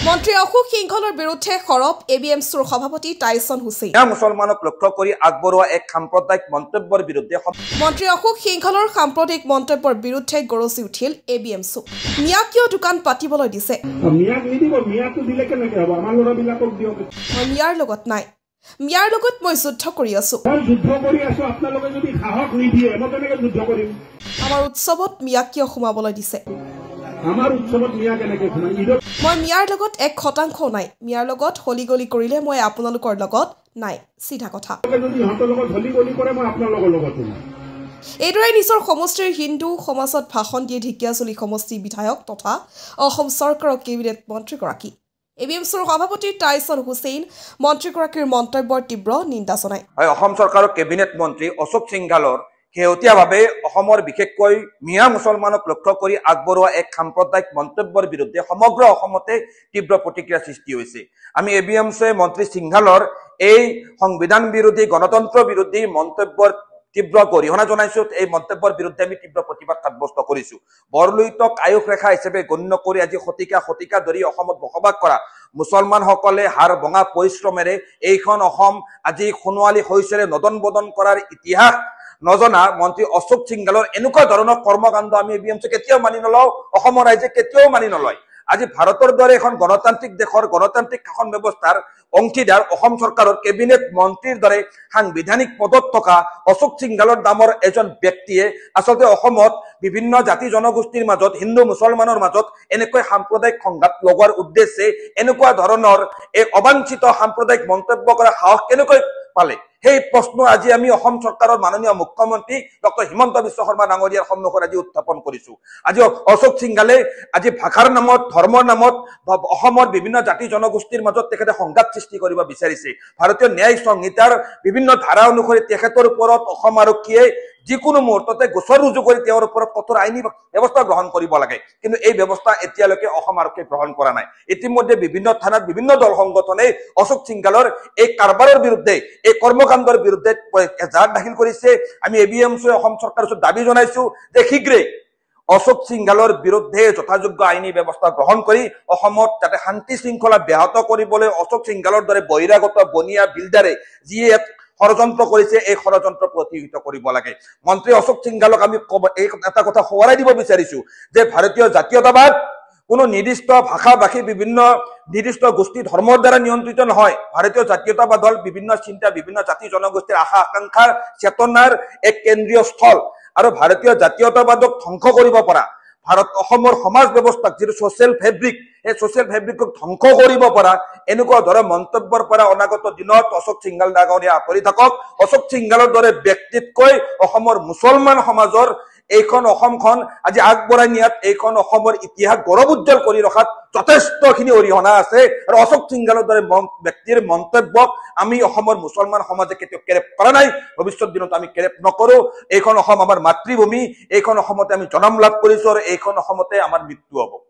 মন্ত্ৰী অশোক সিংহলৰ বিৰুদ্ধে সৰব এবিএমচিৰ সভাপতি টাইছন হুছেইন মুছলমানক লক্ষ্য কৰি আগবঢ়োৱা এক সাম্প্ৰদায়িক মন্তব্যৰ বিৰুদ্ধে মন্ত্ৰী অশোক সিংহলৰ সাম্প্ৰদায়িক মন্তব্যৰ বিৰুদ্ধে গৰজি উঠিল এবিএমচি মিয়াকিয় দোকান পাতিবলৈ দিছে মিয়াক নিদিব মিয়াকটো দিলে কেনেকৈ হ'ব আমাৰ ল'ৰাবিলাকক দিয়ক মিয়াৰ লগত নাই মিয়াৰ লগত মই যুদ্ধ কৰি আছো আপোনালোকে যদি সাহস নিদিয়ে মই কেনেকৈ যুদ্ধ কৰিম আমাৰ উৎসৱত মিয়াকিয় সোমাবলৈ দিছে আমাৰ উৎসৱত মিয়া কেনেকৈ সোমাই মই মিয়াৰ লগত 1% নাই মিয়াৰ লগত হলিগলি কৰিলে মই আপোনালোকৰ লগত নাই সিধা কথা যদি ইহঁতৰ লগত হলিগলি কৰে মই আপোনালোকৰ লগত নাই এইদৰে নিজৰ সমষ্টিৰ হিন্দু সমাজত ভাষণ দিয়ে ঢেকিয়াজুলি সমষ্টি বিধায়ক তথা অসম চৰকাৰৰ কেবিনেট মন্ত্ৰীগৰাকী এবিএমচিৰ সভাপতি টাইছন হুছেইন মন্ত্ৰীগৰাকীৰ মন্তব্যৰ তীব্ৰ নিন্দা জনায় অসম চৰকাৰৰ কেবিনেট মন্ত্ৰী অশোক সিংঘালৰ শেহতীয়াভাৱে অসমৰ বিশেষকৈ মিয়া মুছলমানক লক্ষ্য কৰি আগবঢ়োৱা এক সাম্প্ৰদায়িক মন্তব্যৰ বিৰুদ্ধে সমগ্ৰ অসমতে তীব্ৰ প্ৰতিক্ৰিয়া সৃষ্টি হৈছে আমি এবিএমচিৰ মন্ত্ৰী সিংঘালৰ এই সংবিধান বিৰোধী গণতন্ত্ৰ বিৰোধী মন্তব্যৰ তীব্ৰ গৰিহণা জনাইছো এই মন্তব্যৰ বিৰুদ্ধে আমি তীব্ৰ প্ৰতিবাদ সাব্যস্ত কৰিছো বৰলুইতক আয়ুস ৰেখা হিচাপে গণ্য কৰি আজি শতিকা ধৰি অসমত বসবাস কৰা মুছলমানসকলে হাৰ ভঙা পৰিশ্ৰমেৰে এইখন অসম আজি সোণোৱালী হৈছেৰে নদন বদন কৰাৰ ইতিহাস নজনা মন্ত্ৰী অশোক সিংঘালৰ এনেকুৱা ধৰণৰ কৰ্মকাণ্ড আমি এবিএমচি কেতিয়াও মানি নলওঁ অসমৰ ৰাইজে কেতিয়াও মানি নলয় আজি ভাৰতৰ দৰে এখন গণতান্ত্ৰিক দেশৰ গণতান্ত্ৰিক শাসন ব্যৱস্থাৰ অংশীদাৰ অসম চৰকাৰৰ কেবিনেট মন্ত্ৰীৰ দৰে সাংবিধানিক পদত থকা অশোক সিংঘালৰ নামৰ এজন ব্যক্তিয়ে আচলতে অসমত বিভিন্ন জাতি জনগোষ্ঠীৰ মাজত হিন্দু মুছলমানৰ মাজত এনেকৈ সাম্প্ৰদায়িক সংঘাত লগোৱাৰ উদ্দেশ্যে এনেকুৱা ধৰণৰ এক অবাঞ্ছিত সাম্প্ৰদায়িক মন্তব্য কৰা সাহস কেনেকৈ পালে সেই প্ৰশ্ন আজি আমি অসম চৰকাৰৰ মাননীয় মুখ্যমন্ত্ৰী ডক্টৰ হিমন্ত বিশ্ব শৰ্মা ডাঙৰীয়াৰ সন্মুখত আজি উত্থাপন কৰিছো আজি অশোক সিংঘালে আজি ভাষাৰ নামত ধৰ্মৰ নামত অসমৰ বিভিন্ন জাতি জনগোষ্ঠীৰ মাজত তেখেতে সংঘাত সৃষ্টি কৰিব বিচাৰিছে ভাৰতীয় ন্যায়িক সংহিতাৰ বিভিন্ন ধাৰা অনুসৰি তেখেতৰ ওপৰত অসম আৰক্ষীয়ে যিকোনো মুহূৰ্ততে গোচৰ ৰুজু কৰি তেওঁৰ ওপৰত কঠোৰ আইনী ব্যৱস্থা গ্ৰহণ কৰিব লাগে কিন্তু এই ব্যৱস্থা এতিয়ালৈকে অসম আৰক্ষীয়ে গ্ৰহণ কৰা নাই ইতিমধ্যে বিভিন্ন থানাত বিভিন্ন দল সংগঠনে অশোক সিংঘালৰ এই কাৰবাৰৰ বিৰুদ্ধে এই কৰ্মকাণ্ডৰ বিৰুদ্ধে এজাহাৰ দাখিল কৰিছে আমি এবিএমচি অসম চৰকাৰৰ ওচৰত দাবী জনাইছো যে শীঘ্ৰে অশোক সিংঘালৰ বিৰুদ্ধে যথাযোগ্য আইনী ব্যৱস্থা গ্ৰহণ কৰি অসমত যাতে শান্তি শৃংখলা ব্যাহত কৰিবলৈ অশোক সিংঘালৰ দৰে বহিৰাগত বনিয়া বিল্ডাৰে যিয়ে ষড়যন্ত্ৰ কৰিছে এই ষড়যন্ত্ৰ প্ৰতিহত কৰিব লাগে মন্ত্ৰী অশোক সিংঘালক আমি এই এটা কথা সোঁৱৰাই দিব বিচাৰিছো যে ভাৰতীয় জাতীয়তাবাদ কোনো নিৰ্দিষ্ট ভাষা ভাষী বিভিন্ন নিৰ্দিষ্ট গোষ্ঠী ধৰ্মৰ দ্বাৰা নিয়ন্ত্ৰিত নহয় ভাৰতীয় জাতীয়তাবাদ হল বিভিন্ন চিন্তা বিভিন্ন জাতি জনগোষ্ঠীৰ আশা আকাংক্ষাৰ চেতনাৰ এক কেন্দ্ৰীয় স্থল আৰু ভাৰতীয় জাতীয়তাবাদক ধ্বংস কৰিব পৰা ভাৰত অসমৰ সমাজ ব্যৱস্থাক যিটো ছ'চিয়েল ফেব্ৰিক এই ছ'চিয়েল ফেব্ৰিকক ধ্বংস কৰিব পৰা এনেকুৱা ধৰণৰ মন্তব্যৰ পৰা অনাগত দিনত অশোক সিংঘাল ডাঙৰীয়া আঁতৰি থাকক অশোক সিংঘালৰ দৰে ব্যক্তিতকৈ অসমৰ মুছলমান সমাজৰ এইখন অসমখন আজি আগবঢ়াই নিয়াত এইখন অসমৰ ইতিহাস গৌৰৱ উজ্জ্বল কৰি ৰখাত যথেষ্টখিনি অৰিহণা আছে আৰু অশোক সিংঘালৰ দৰে ব্যক্তিৰ মন্তব্যক আমি অসমৰ মুছলমান সমাজে কেতিয়াও কেৰেপ কৰা নাই ভৱিষ্যত দিনত আমি কেৰেপ নকৰো এইখন অসম আমাৰ মাতৃভূমি এইখন অসমতে আমি জন্ম লাভ কৰিছো আৰু এইখন অসমতে আমাৰ মৃত্যু হ'ব